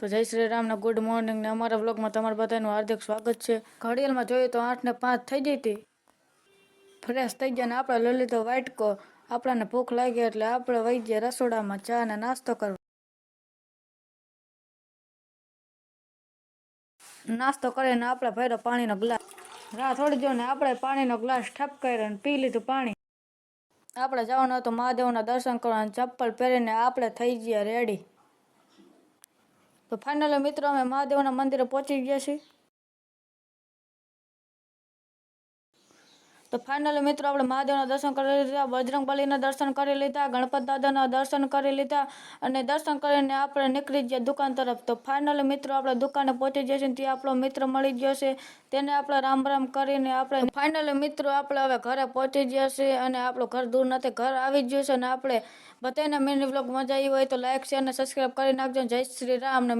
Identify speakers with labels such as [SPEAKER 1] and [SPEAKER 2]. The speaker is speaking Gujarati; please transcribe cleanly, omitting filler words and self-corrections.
[SPEAKER 1] તો જય શ્રી રામ ને ગુડ મોર્નિંગ ને અમારા વ્લોગમાં તમારા બધાનું હાર્દિક સ્વાગત છે। ઘડિયાળમાં જોઈએ તો 8:05 થઈ ગઈ હતી। ફ્રેશ થઈ ગયા ને આપણે લઈ લીધો વાટકો। આપણને ભૂખ લાગી એટલે આપણે વહી ગયા રસોડામાં ચા ને નાસ્તો કરવા। નાસ્તો કરીને આપણે ભર્યો પાણીનો ગ્લાસ। રાહ થોડી જો ને આપણે પાણીનો ગ્લાસ ઠપ કર્યો ને પી લીધું પાણી। આપણે જવાનું હતું મહાદેવના દર્શન કરવા અને ચપ્પલ પહેરીને આપણે થઈ ગયા રેડી। તો ફાઇનલી મિત્રો અમે મહાદેવના મંદિરે પહોંચી ગયા છીએ। તો ફાઇનલી મિત્રો આપણે મહાદેવના દર્શન કરી લીધા, બજરંગબલીના દર્શન કરી લીધા, ગણપત દાદાના દર્શન કરી લીધા અને દર્શન કરીને આપણે નીકળી ગયા દુકાન તરફ। તો ફાઇનલી મિત્રો આપણે દુકાને પહોંચી ગયા છીએ, ત્યાં આપણો મિત્ર મળી ગયો છે, તેને આપણે રામ રામ કરીને આપણે ફાઇનલી મિત્રો આપણે હવે ઘરે પહોંચી ગયા છીએ અને આપણું ઘર દૂર નથી, ઘર આવી ગયું છે। અને આપણે બધાને મિની વ્લોગ મજા આવી હોય તો લાઈક શેર અને સબસ્ક્રાઈબ કરી નાખજો। જય શ્રી રામ ને